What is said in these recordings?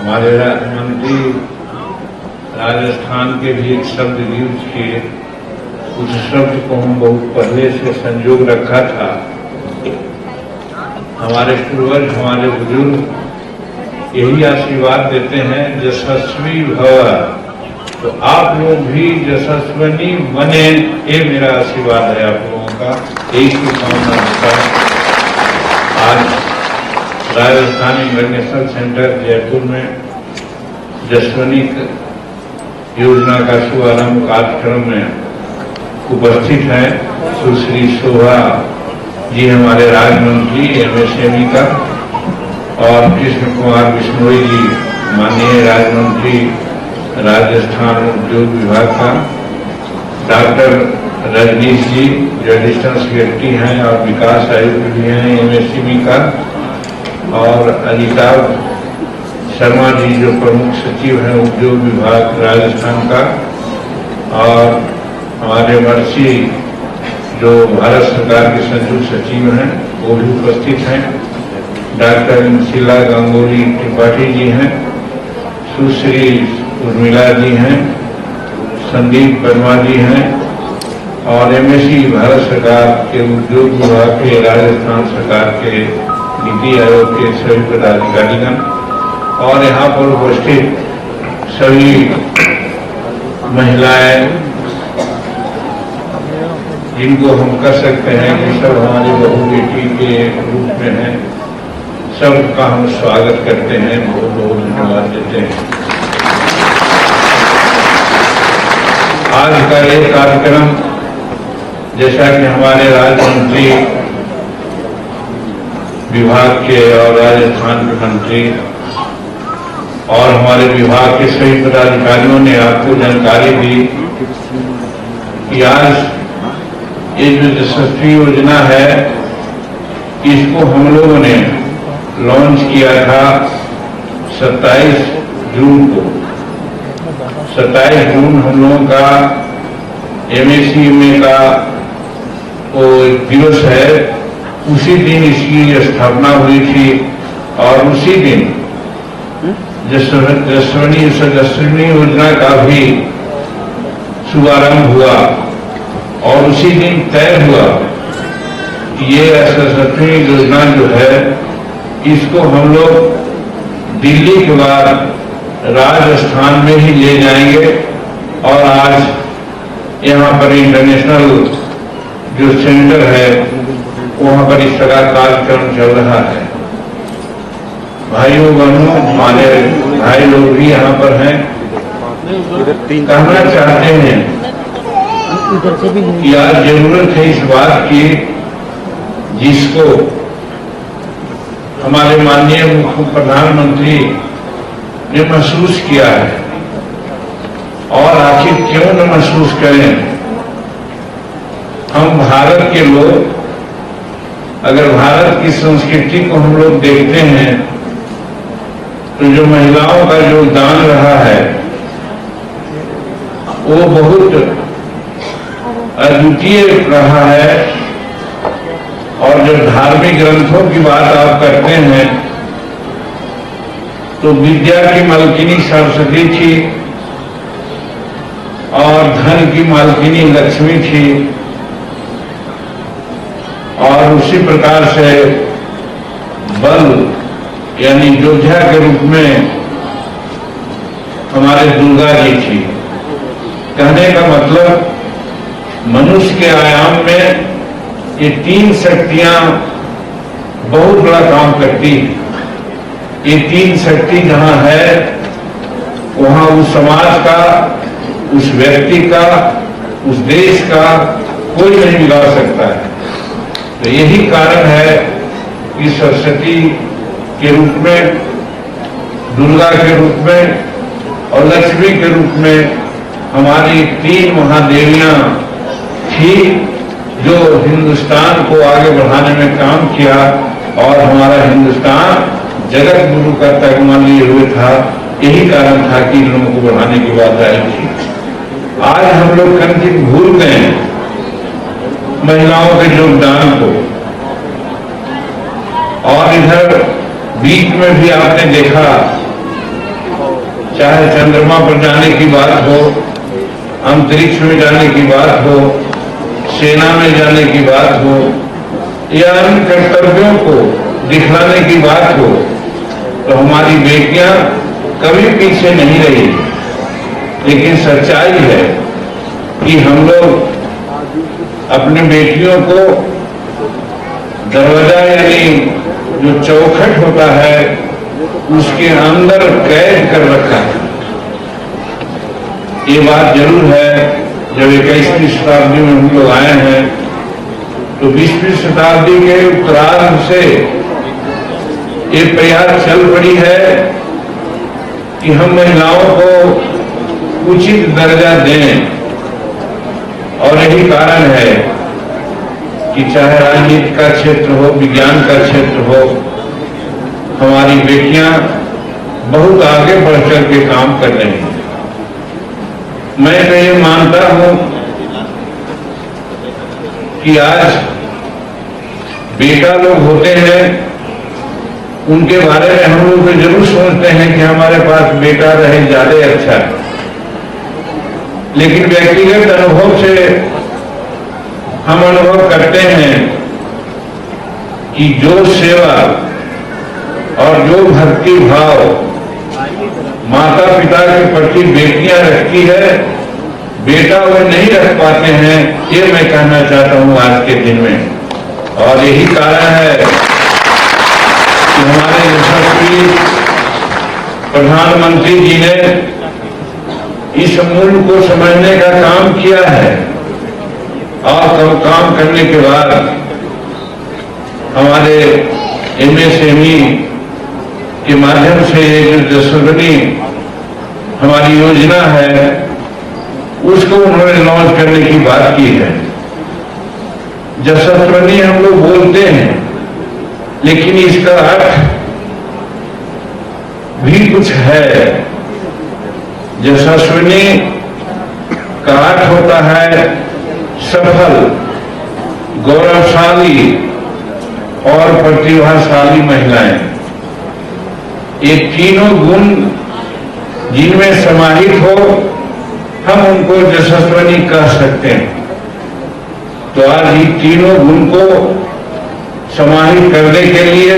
हमारे मंत्री राजस्थान के भी एक शब्द यूज किए, उस शब्द को हम बहुत पहले से संजोग रखा था। हमारे पूर्वज, हमारे बुजुर्ग यही आशीर्वाद देते हैं, यशस्वी भव, तो आप लोग भी यशस्वनी बने, ये मेरा आशीर्वाद है आप लोगों का, यही शुभकामना होता है। आज राजस्थान इंटरनेशनल सेंटर जयपुर में यशस्वनी योजना का शुभारंभ कार्यक्रम में उपस्थित है सुश्री शोभा जी, हमारे राज्य मंत्री एमएसएमई का, और कृष्ण कुमार बिश्नोई जी, माननीय राज्य मंत्री राजस्थान उद्योग विभाग का, डॉक्टर रजनीश जी जो एडिशनल सेक्रेटरी हैं और विकास आयुक्त भी हैं एमएसएमई का, और अजिताभ शर्मा जी जो प्रमुख सचिव हैं उद्योग विभाग राजस्थान का, और हमारे मर्सी जो भारत सरकार के संयुक्त सचिव हैं वो भी उपस्थित हैं, डॉक्टर शीला गांगुली त्रिपाठी जी हैं, सुश्री उर्मिला जी हैं, संदीप वर्मा जी हैं, और एमएससी भारत सरकार के उद्योग विभाग के राजस्थान सरकार के नीति आयोग के सभी पदाधिकारीगण, और यहाँ पर उपस्थित सभी महिलाएं जिनको हम कह सकते हैं कि सब हमारी बहू बेटी के रूप में हैं, सबका हम स्वागत करते हैं, बहुत बहुत धन्यवाद देते हैं। आज का ये कार्यक्रम, जैसा कि हमारे राज्य मंत्री विभाग के और राजस्थान के मंत्री और हमारे विभाग के सभी पदाधिकारियों ने आपको जानकारी दी कि आज ये जो यशस्वी योजना है इसको हम लोगों ने लॉन्च किया था 27 जून को। 27 जून हम लोगों का एमएसएमई का वो दिवस है, उसी दिन इसकी स्थापना हुई थी, और उसी दिन यशस्वनी योजना का भी शुभारंभ हुआ, और उसी दिन तय हुआ कि ये यशस्वनी योजना जो है इसको हम लोग दिल्ली के बाद राजस्थान में ही ले जाएंगे, और आज यहाँ पर इंटरनेशनल जो सेंटर है वहां पर इस तरह कार्यक्रम चल रहा है। भाइयों बहनों, हमारे भाई लोग भी यहाँ पर हैं, कहना चाहते हैं कि आज जरूरत है इस बात की जिसको हमारे माननीय मुख्य प्रधानमंत्री ने महसूस किया है, और आखिर क्यों न महसूस करें। हम भारत के लोग, अगर भारत की संस्कृति को हम लोग देखते हैं तो जो महिलाओं का योगदान रहा है वो बहुत अद्वितीय रहा है, और जब धार्मिक ग्रंथों की बात आप करते हैं तो विद्या की मालकिनी सरस्वती थी और धन की मालकिनी लक्ष्मी थी, और उसी प्रकार से बल यानी योद्धा के रूप में हमारे दुर्गा जी थी। कहने का मतलब मनुष्य के आयाम में ये तीन शक्तियां बहुत बड़ा काम करती है। ये तीन शक्ति जहां है वहां उस समाज का, उस व्यक्ति का, उस देश का कोई नहीं बिगाड़ सकता है। तो यही कारण है कि सरस्वती के रूप में, दुर्गा के रूप में और लक्ष्मी के रूप में हमारी तीन महादेवियां थी जो हिंदुस्तान को आगे बढ़ाने में काम किया, और हमारा हिंदुस्तान जगत गुरु का तगमा लिए हुए था। यही कारण था कि इन लोगों को बढ़ाने की बात आई थी। आज हम लोग कंटिक भूल गए महिलाओं के योगदान को, और इधर बीच में भी आपने देखा चाहे चंद्रमा पर जाने की बात हो, अंतरिक्ष में जाने की बात हो, सेना में जाने की बात हो, या अन्य कर्तव्यों को दिखलाने की बात हो, तो हमारी बेटियां कभी पीछे नहीं रही। लेकिन सच्चाई है कि हम लोग अपने बेटियों को दरवाजा यानी जो चौखट होता है उसके अंदर कैद कर रखा है। ये बात जरूर है, जब 21वीं शताब्दी में हम लोग आए हैं तो 20वीं शताब्दी के उत्तरार्ध से ये प्रयास चल पड़ी है कि हम महिलाओं को उचित दर्जा दें। और यही कारण है कि चाहे राजनीति का क्षेत्र हो, विज्ञान का क्षेत्र हो, हमारी बेटियां बहुत आगे बढ़ कर के काम कर रही हैं। मैं तो ये मानता हूं कि आज बेटा लोग होते हैं, उनके बारे में हम लोग तो जरूर सोचते हैं कि हमारे पास बेटा रहे ज्यादा अच्छा है। लेकिन व्यक्तिगत अनुभव से हम अनुभव करते हैं कि जो सेवा और जो भक्ति भाव माता पिता के प्रति बेटियां रखती है, बेटा वो नहीं रख पाते हैं। ये मैं कहना चाहता हूं आज के दिन में। और यही कारण है कि हमारे यशस्वी प्रधानमंत्री जी ने इस मूल्य को समझने का काम किया है। और काम करने के बाद हमारे MSME के माध्यम से ये जो यशस्वनी हमारी योजना है उसको उन्होंने लॉन्च करने की बात की है। यशस्वनी हम लोग बोलते हैं, लेकिन इसका अर्थ भी कुछ है। यशस्वनी का अर्थ होता है सफल, गौरवशाली और प्रतिभाशाली महिलाएं। ये तीनों गुण जिनमें समाहित हो, हम उनको यशस्वनी कह सकते हैं। तो आज ये तीनों गुण को समाहित करने के लिए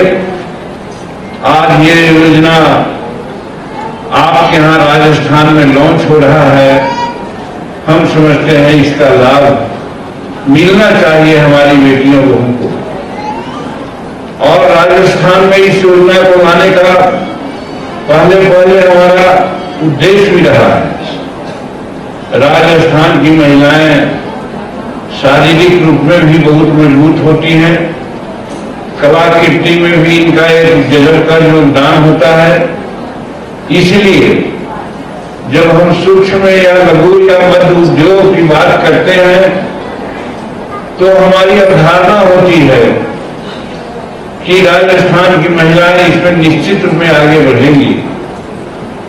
आज ये योजना आपके यहाँ राजस्थान में लॉन्च हो रहा है। हम समझते हैं इसका लाभ मिलना चाहिए हमारी बेटियों को, हमको। और राजस्थान में इस योजना को लाने का पहले हमारा उद्देश्य भी रहा है। राजस्थान की महिलाएं शारीरिक रूप में भी बहुत मजबूत होती हैं, कलाकृति में भी इनका एक गजब का योगदान होता है। इसलिए जब हम सूक्ष्म या लघु या मध्य उद्योग की बात करते हैं तो हमारी अवधारणा होती है कि राजस्थान की महिलाएं इसमें निश्चित रूप में आगे बढ़ेंगी।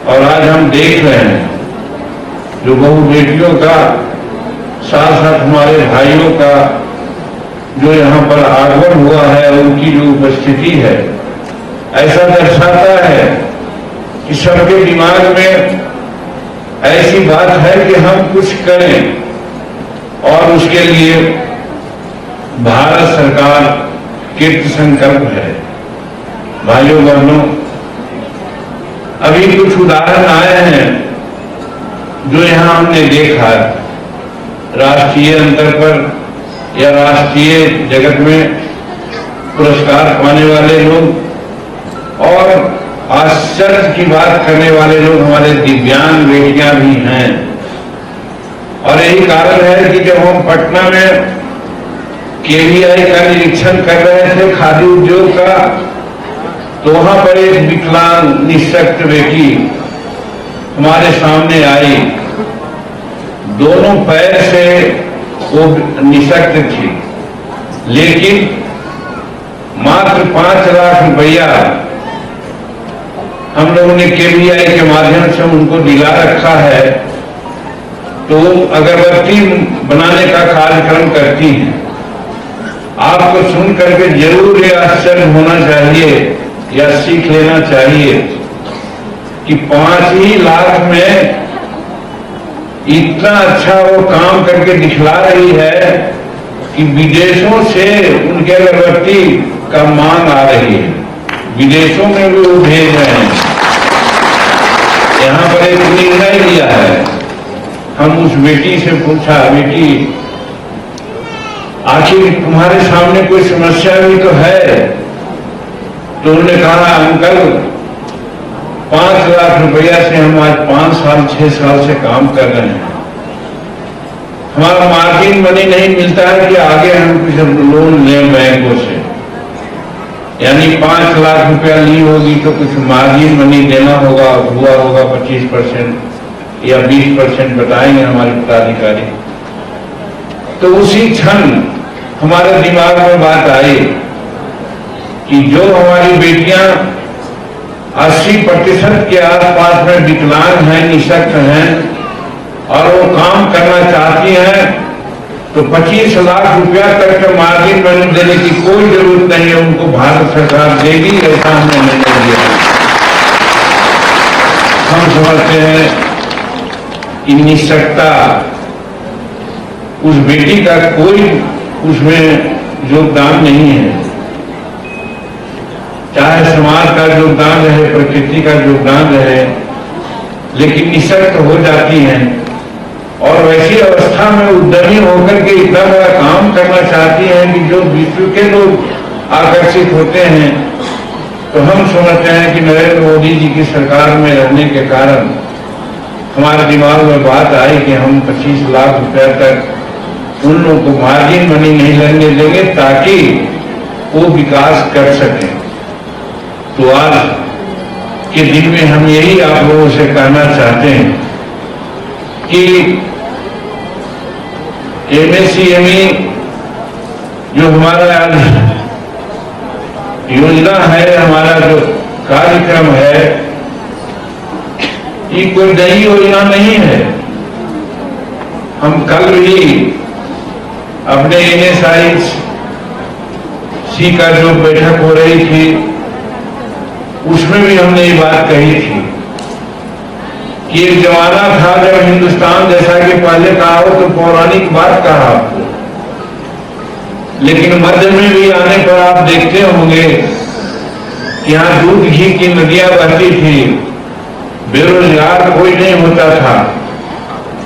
और आज हम देख रहे हैं जो बहु बेटियों का साथ साथ हमारे भाइयों का जो यहाँ पर आगमन हुआ है, उनकी जो उपस्थिति है, ऐसा दर्शाता है कि सबके दिमाग में ऐसी बात है कि हम कुछ करें। और उसके लिए भारत सरकार कृत संकल्प है। भाइयों बहनों, अभी कुछ उदाहरण आए हैं जो यहाँ हमने देखा राष्ट्रीय अंतर पर या राष्ट्रीय जगत में पुरस्कार पाने वाले लोग और आश्चर्य की बात करने वाले लोग हमारे दिव्यांग बेटियां भी हैं। और यही कारण है कि जब हम पटना में KVI का निरीक्षण कर रहे थे खादी उद्योग का, तो वहां पर एक विकलांग निःशक्त बेटी हमारे सामने आई। दोनों पैर से वो निःशक्त थी, लेकिन मात्र 5 लाख रुपया हम लोगों ने KVI के माध्यम से उनको दिला रखा है। तो अगरबत्ती बनाने का कार्यक्रम करती हैं। आपको सुन करके जरूर ये आश्चर्य होना चाहिए या सीख लेना चाहिए कि 5 ही लाख में इतना अच्छा वो काम करके दिखला रही है कि विदेशों से उनके अगरबत्ती का मांग आ रही है, विदेशों में भी वो भेज रहे हैं। यहाँ पर एक निर्णय लिया है, हम उस बेटी से पूछा, बेटी आखिर तुम्हारे सामने कोई समस्या भी तो है? तो उन्होंने कहा अंकल 5 लाख रुपया से हम आज 5 साल 6 साल से काम कर रहे हैं, हमारा मार्जिन मनी नहीं मिलता है कि आगे हम कुछ लोन लें बैंकों से, यानी 5 लाख रुपया ली होगी तो कुछ मार्जिन मनी देना होगा, हुआ होगा 25% या 20% बताएंगे हमारे पदाधिकारी। तो उसी क्षण हमारे दिमाग में बात आई कि जो हमारी बेटियां 80% के आसपास में विकलांग हैं, निःशक्त हैं और वो काम करना चाहती हैं, तो 25 लाख रुपया तक का मार्जिन मनी देने की कोई जरूरत नहीं है, उनको भारत सरकार देगी, ऐसा हमने निर्णय लिया। हम समझते हैं कि निःशक्तता उस बेटी का कोई उसमें योगदान नहीं है, चाहे समाज का योगदान रहे, प्रकृति का योगदान रहे, लेकिन निःशक्त हो जाती हैं और वैसी अवस्था में उद्यमी होकर के इतना बड़ा काम करना चाहती हैं कि जो विश्व के लोग आकर्षित होते हैं। तो हम समझते हैं कि नरेंद्र मोदी जी की सरकार में रहने के कारण हमारे दिमाग में बात आई कि हम 25 लाख रुपया तक उन लोगों को मार्जिन मनी नहीं लगने देंगे ताकि वो विकास कर सकें। तो आज के दिन में हम यही आप लोगों से कहना चाहते हैं कि MSME जो हमारा योजना है, हमारा जो कार्यक्रम है, ये कोई नई योजना नहीं है। हम कल भी अपने NSIC का जो बैठक हो रही थी उसमें भी हमने ये बात कही थी कि एक जमाना था जब हिंदुस्तान जैसा कि पहले कहा हो तो पौराणिक बात कहा आपको, लेकिन मध्य में भी आने पर आप देखते होंगे कि यहाँ दूध घी की नदियां बहती थी, बेरोजगार कोई नहीं होता था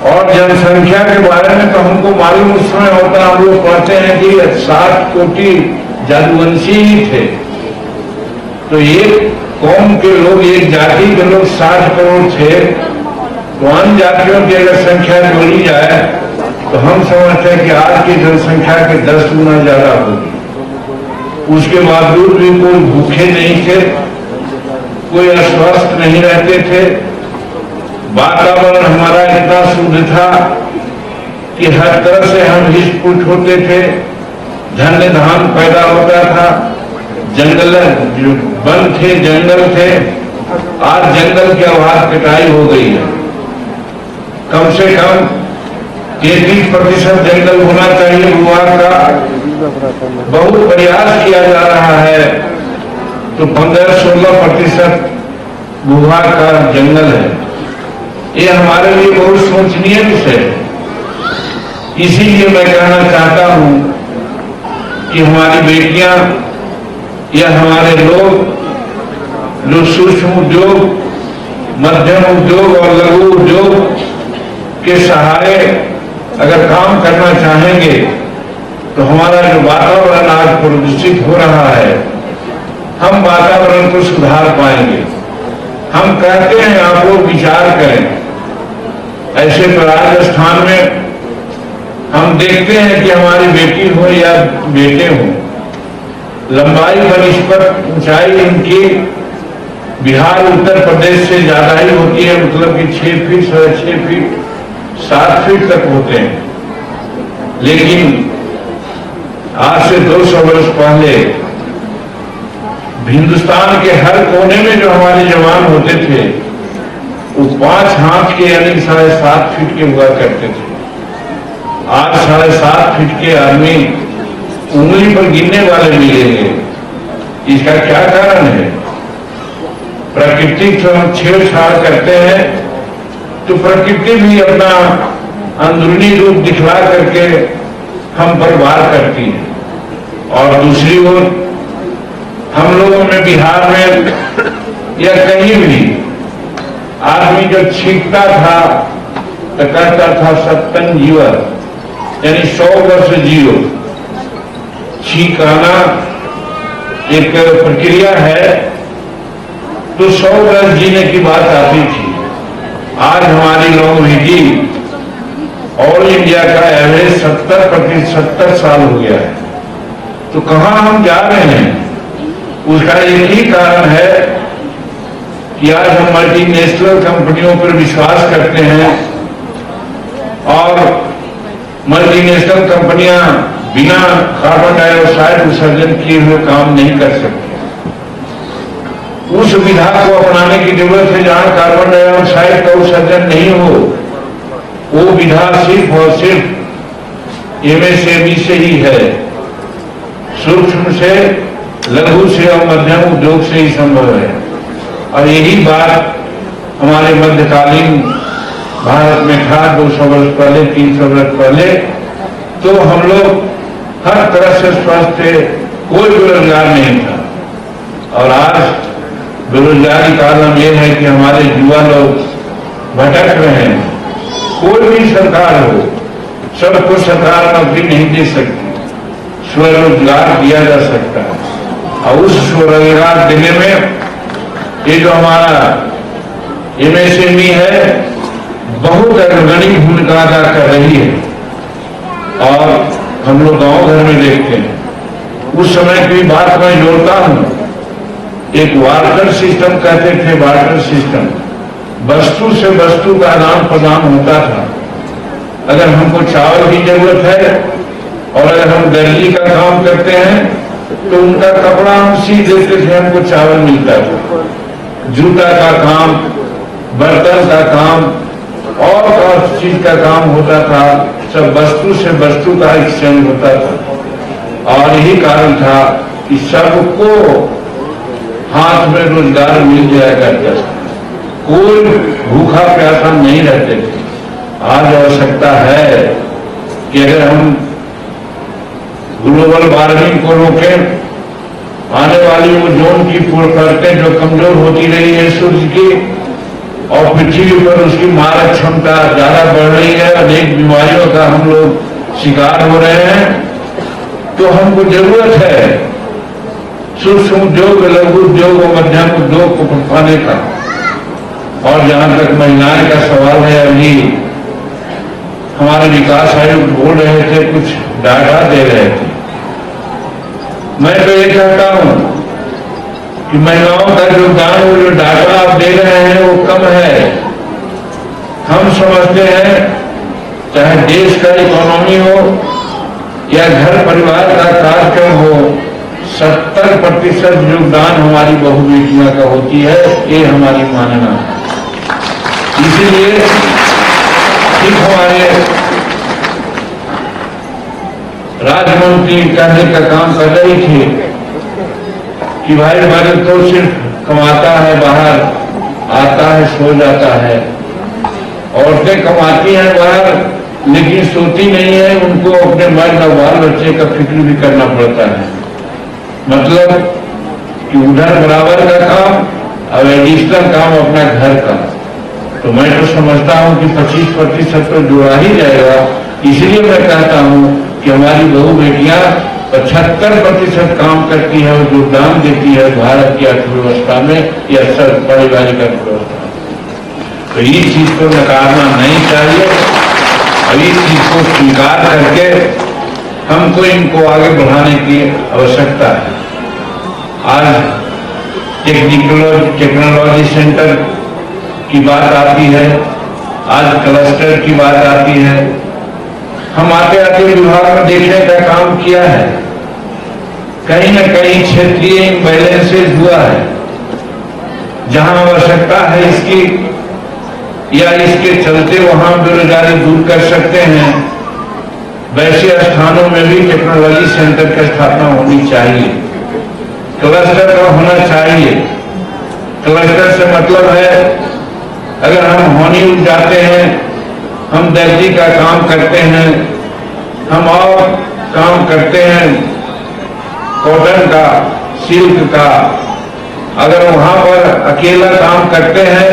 और जनसंख्या के बारे में तो हमको मालूम उस समय होता, हम लोग कहते हैं कि 60 कोटि जादुवंशी ही थे। तो एक कौम के लोग, एक जाति के लोग 60 करोड़ थे, तो अन्य जातियों की अगर संख्या जोड़ी जाए तो हम समझते हैं कि आज की जनसंख्या के 10 गुना ज्यादा होगी। उसके बावजूद भी कोई भूखे नहीं थे, कोई अस्वस्थ नहीं रहते थे, वातावरण हमारा इतना शुद्ध था कि हर तरह से हम हिष्ट-पुष्ट होते थे, धन्य धान पैदा होता था, जंगल जो वन थे, जंगल थे। आज जंगल की आवाज कटाई हो गई है, कम से कम 33% जंगल होना चाहिए भूभाग का, बहुत प्रयास किया जा रहा है, तो 15-16% भूभाग का जंगल है। ये हमारे लिए बहुत सोचनीय विषय है। इसीलिए मैं कहना चाहता हूं कि हमारी बेटियां या हमारे लोग जो सूक्ष्म उद्योग, मध्यम उद्योग और लघु उद्योग के सहारे अगर काम करना चाहेंगे तो हमारा जो वातावरण आज प्रदूषित हो रहा है, हम वातावरण को सुधार पाएंगे। हम कहते हैं आप लोग विचार करें, ऐसे तो राजस्थान में हम देखते हैं कि हमारी बेटी हो या बेटे हो, लंबाई बनिस्पत ऊंचाई इनकी बिहार उत्तर प्रदेश से ज्यादा ही होती है, मतलब कि 6 फीट 6.5 फीट 7 फीट तक होते हैं। लेकिन आज से 200 वर्ष पहले हिंदुस्तान के हर कोने में जो हमारे जवान होते थे वो 5 हाथ के यानी 7.5 फीट के हुआ करते थे। आज 7.5 फीट के आदमी उंगली पर गिनने वाले मिलेंगे। इसका क्या कारण है? प्रकृति से हम छेड़छाड़ करते हैं तो प्रकृति भी अपना अंदरूनी रूप दिखला करके हम पर वार करती है। और दूसरी ओर हम लोगों में बिहार में या कहीं भी आदमी जब छींकता था तो कहता था सत्तन जीव, यानी 100 वर्ष जियो। छींकाना एक प्रक्रिया है, तो 100 वर्ष जीने की बात आती थी। आज हमारी लॉन्गेविटी ऑल इंडिया का एवरेज 70 साल हो गया है। तो कहां हम जा रहे हैं? उसका एक ही कारण है कि आज हम मल्टीनेशनल कंपनियों पर विश्वास करते हैं और मल्टीनेशनल कंपनियां बिना कार्बन डाइऑक्साइड उत्सर्जन किए हुए काम नहीं कर सकती। उस विधा को अपनाने की जरूरत है जहां कार्बन डाइऑक्साइड का उत्सर्जन नहीं हो। वो विधा सिर्फ और सिर्फ एमएसएमई से ही है, सूक्ष्म से, लघु से और मध्यम उद्योग से ही संभव है। और यही बात हमारे मध्यकालीन भारत में था 200 वर्ष पहले, 300 वर्ष पहले। तो हम लोग हर तरह से स्वस्थ थे, कोई बेरोजगार नहीं था। और आज बेरोजगारी का कारण यह है कि हमारे युवा लोग भटक रहे हैं। कोई भी सरकार हो, सबको सरकार नौकरी नहीं दे सकती, स्वरोजगार दिया जा सकता है। और उस स्वरोजगार देने में ये जो हमारा एमएसएमई है बहुत अग्रणी भूमिका अदा कर रही है। और हम लोग गांव घर में देखते हैं, उस समय की बात मैं जोड़ता हूं, एक वार्टर सिस्टम कहते थे, वार्टर सिस्टम, वस्तु से वस्तु का आदान प्रदान होता था। अगर हमको चावल की जरूरत है और अगर हम दर्जी का काम करते हैं तो उनका कपड़ा हम सी देते थे, हमको चावल मिलता था। जूता का काम, बर्तन का काम और चीज का काम होता था, सब वस्तु से वस्तु का एक्सचेंज होता था। और यही कारण था कि सबको हाथ में रोजगार मिल जाया करता था, कोई भूखा प्यासा नहीं रहते थे। आज आवश्यकता है कि अगर हम ग्लोबल वार्मिंग को रोकें, आने वाली वो जोन की परतें जो कमजोर होती रही है सूर्य की, और पृथ्वी पर उसकी मारक क्षमता ज्यादा बढ़ रही है, अनेक बीमारियों का हम लोग शिकार हो रहे हैं, तो हमको जरूरत है सूक्ष्म उद्योग, लघु उद्योग और मध्यम उद्योग को बढ़ाने का। और जहां तक महिलाएं का सवाल है, अभी हमारे विकास आयुक्त बोल रहे थे, कुछ डाटा दे रहे थे। मैं तो ये कहता हूं कि महिलाओं का योगदान, वो जो डाटा आप दे रहे हैं वो कम है। हम समझते हैं चाहे देश का इकोनॉमी हो या घर परिवार का कार्यक्रम हो, 70% योगदान हमारी बहु बेटियां का होती है, ये हमारी मानना है। इसीलिए ठीक हमारे राज्य मंत्री कहने का काम कर रही थी कि भाई मर्द तो सिर्फ कमाता है, बाहर आता है, सो जाता है। औरतें कमाती हैं बाहर लेकिन सोती नहीं है, उनको अपने मर्द और बाल बच्चे का फिक्र भी करना पड़ता है। मतलब कि उधर बराबर का काम और एडिशनल काम अपना घर का। तो मैं तो समझता हूं कि 25% तो जोड़ा ही जाएगा। इसलिए मैं कहता हूं कि हमारी बहु बेटियां 75% काम करती है और योगदान देती है भारत की अर्थव्यवस्था में या पारिवारिक अर्थव्यवस्था में। तो इस चीज को नकारना नहीं चाहिए और इस चीज को स्वीकार करके हमको इनको आगे बढ़ाने की आवश्यकता है। आज टेक्नोलॉजी सेंटर की बात आती है, आज क्लस्टर की बात आती है। हम आते आते विभाग में देखने का काम किया है, कहीं न कहीं क्षेत्रीय इम्बैलेंसेज हुआ है। जहां आवश्यकता है इसकी या इसके चलते वहां बेरोजगारी दूर कर सकते हैं, वैसे स्थानों में भी टेक्नोलॉजी सेंटर की स्थापना होनी चाहिए, क्लस्टर का होना चाहिए। क्लस्टर से मतलब है, अगर हम होनी जाते हैं, हम दर्जी का काम करते हैं, हम और काम करते हैं कॉटन का, सिल्क का, अगर वहां पर अकेला काम करते हैं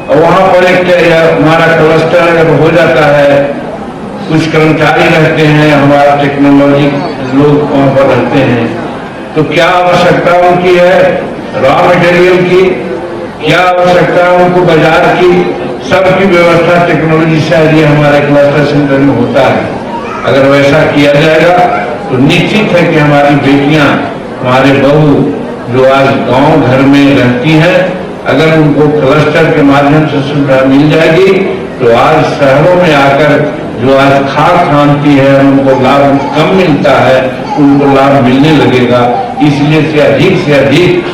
और वहां पर एक हमारा क्लस्टर अगर हो जाता है, कुछ कर्मचारी रहते हैं, हमारा टेक्नोलॉजी लोग वहां पर रहते हैं, तो क्या आवश्यकता उनकी है रॉ मटेरियल की, क्या आवश्यकता है उनको बाजार की, सबकी व्यवस्था टेक्नोलॉजी से ये हमारे क्लस्टर सेंटर में होता है। अगर वैसा किया जाएगा तो निश्चित है कि हमारी बेटियां, हमारे बहू जो आज गांव घर में रहती हैं, अगर उनको क्लस्टर के माध्यम से सुविधा मिल जाएगी तो आज शहरों में आकर जो आज खाद क्रांति है, उनको लाभ कम मिलता है, उनको लाभ मिलने लगेगा। इसलिए से अधिक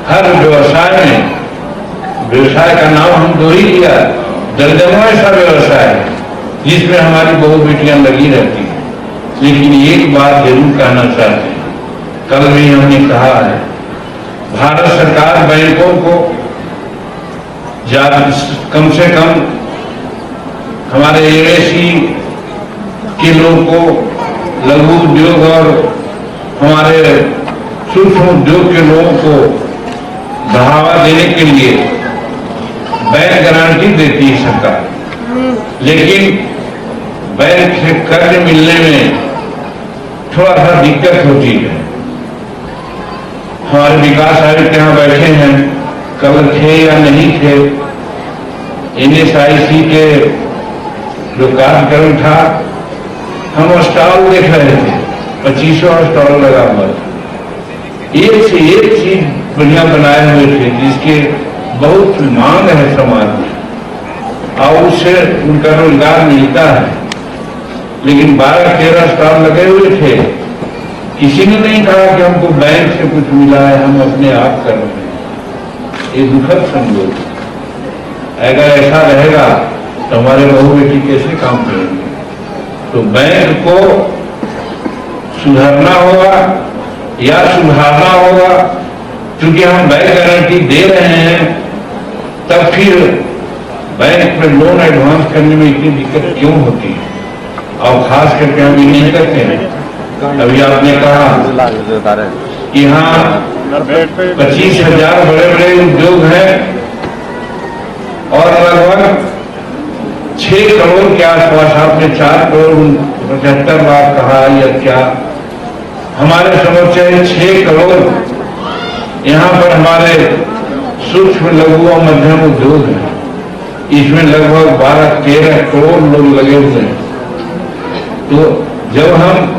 हर व्यवसाय में, व्यवसाय का नाम हम दो ही लिया, दर्जनों ऐसा व्यवसाय है जिसमें हमारी बहु बेटियां लगी रहती हैं। लेकिन एक बात जरूर कहना चाहते हैं, कल भी हमने कहा है, भारत सरकार बैंकों को कम से कम हमारे एमएसई के लोगों को, लघु उद्योग और हमारे सूक्ष्म उद्योग के लोगों को बढ़ावा देने के लिए बैंक गारंटी देती है सरकार, लेकिन बैंक से कर्ज मिलने में थोड़ा सा दिक्कत होती है। हमारे विकास आयुक्त यहाँ बैठे हैं, कल थे या नहीं थे, NSIC के जो कार्यक्रम था, हम स्टॉल देख रहे थे, 2500 स्टॉल लगा हुआ था, एक से एक चीज बढ़िया बनाए हुए थे जिसके बहुत मांग है समाज में और उससे उनका रोजगार मिलता है। लेकिन 12-13 स्टॉल लगे हुए थे, किसी ने नहीं कहा कि हमको बैंक से कुछ मिला है, हम अपने आप कर रहे हैं। ये दुखद संयोग। अगर ऐसा रहेगा तो हमारे बहू बेटी कैसे काम करेंगे? तो बैंक को सुधारना होगा या सुधारना होगा, क्योंकि हम बैंक गारंटी दे रहे हैं, तब फिर बैंक में लोन एडवांस करने में इतनी दिक्कत क्यों होती है? और खास करके हम ये नहीं करते हैं। अभी आपने कहा कि यहाँ 25,000 बड़े बड़े उद्योग हैं और लगभग 6 करोड़ के आसपास, आपने 4 करोड़ 75 लाख कहा या क्या, हमारे समझ से 6 करोड़ यहाँ पर हमारे सूक्ष्म लघु और मध्यम उद्योग है। इसमें लगभग 12-13 करोड़ लोग लगे हुए हैं। तो जब हम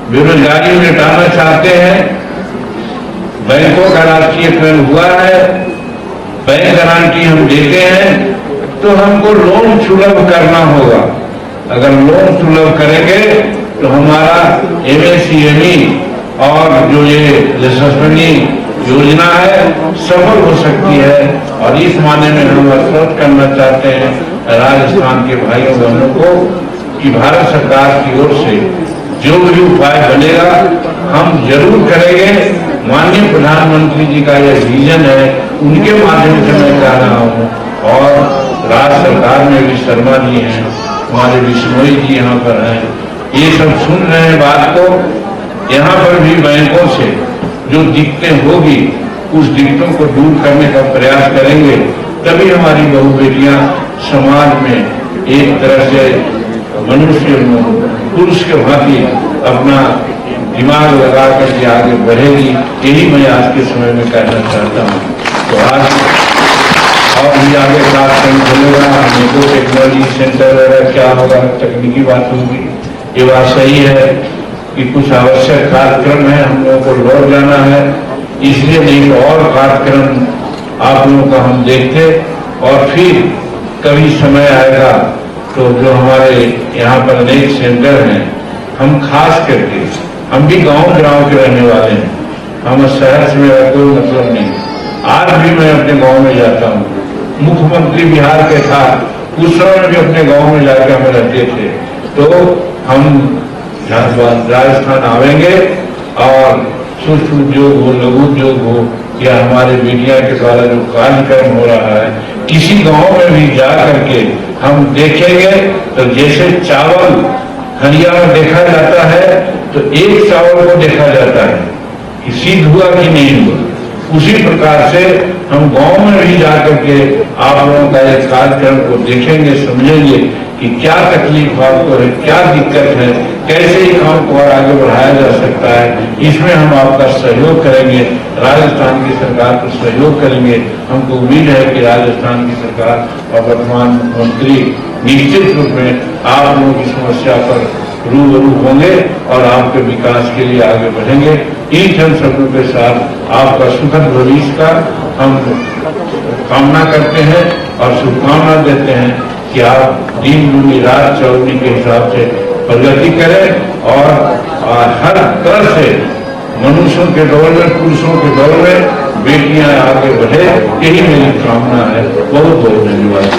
बेरोजगारी मिटाना चाहते हैं, बैंकों का राष्ट्रीयकरण हुआ है, बैंक गारंटी हम देते हैं, तो हमको लोन सुलभ करना होगा। अगर लोन सुलभ करेंगे तो हमारा MSME और जो ये यशस्विनी योजना है सफल हो सकती है। और इस माने में हम आश्वस्त करना चाहते हैं राजस्थान के भाइयों बहनों को कि भारत सरकार की ओर से जो भी उपाय बनेगा हम जरूर करेंगे। माननीय प्रधानमंत्री जी का यह विजन है, उनके माध्यम से मैं कह रहा हूँ। और राज्य सरकार में भी शर्मा जी हैं, हमारे बिश्नोई जी यहाँ पर हैं, ये सब सुन रहे हैं बात को। यहाँ पर भी बैंकों से जो दिक्कतें होगी उस दिक्कतों को दूर करने का प्रयास करेंगे, तभी हमारी बहू बेटियां समाज में एक तरह से मनुष्य पुरुष के भांति अपना दिमाग लगा करके आगे बढ़ेगी। यही मैं आज के समय में कहना चाहता हूँ। तो आज और भी आगे कार्यक्रम चलेगा, हमको टेक्नोलॉजी सेंटर वगैरह क्या होगा, तकनीकी बात होगी। ये बात सही है कि कुछ आवश्यक कार्यक्रम है, हम लोगों को लौट जाना है, इसलिए नहीं और कार्यक्रम आप लोगों का हम देखते। और फिर कभी समय आएगा तो जो हमारे यहाँ पर अनेक सेंटर हैं, हम खास करके, हम भी गांव के रहने वाले हैं, हम शहर से मेरा कोई मतलब नहीं। आज भी मैं अपने गांव में जाता हूँ, मुख्यमंत्री बिहार के था, उस समय भी अपने गांव में जाकर हम रहते थे। तो हम राजस्थान आवेंगे और सूक्ष्म उद्योग हो, लघु उद्योग हो, या हमारे मीडिया के द्वारा जो कार्यक्रम हो रहा है, किसी गांव में भी जा करके हम देखेंगे तो जैसे चावल खलिया में देखा जाता है तो एक चावल को देखा जाता है कि सिद्ध हुआ कि नहीं हुआ, उसी प्रकार से हम गांव में भी जाकर के आप लोगों का एक कार्यक्रम को देखेंगे, समझेंगे कि क्या तकलीफ आपको है, क्या दिक्कत है, कैसे ही काम को और आगे बढ़ाया जा सकता है। इसमें हम आपका सहयोग करेंगे, राजस्थान की सरकार को सहयोग करेंगे। हमको उम्मीद है कि राजस्थान की सरकार और वर्तमान मुख्यमंत्री निश्चित रूप में आप लोगों की समस्या पर रूबरू होंगे और आपके विकास के लिए आगे बढ़ेंगे। इन जन शब्दों के साथ आपका सुखद भविष्य का हम कामना करते हैं और शुभकामना देते हैं कि आप दिन दूनी रात चौगुनी के हिसाब से प्रगति करें और हर तरह से मनुष्यों के दौर में, पुरुषों के दौर में बेटियां आगे बढ़े, यही मेरी कामना है। बहुत बहुत धन्यवाद।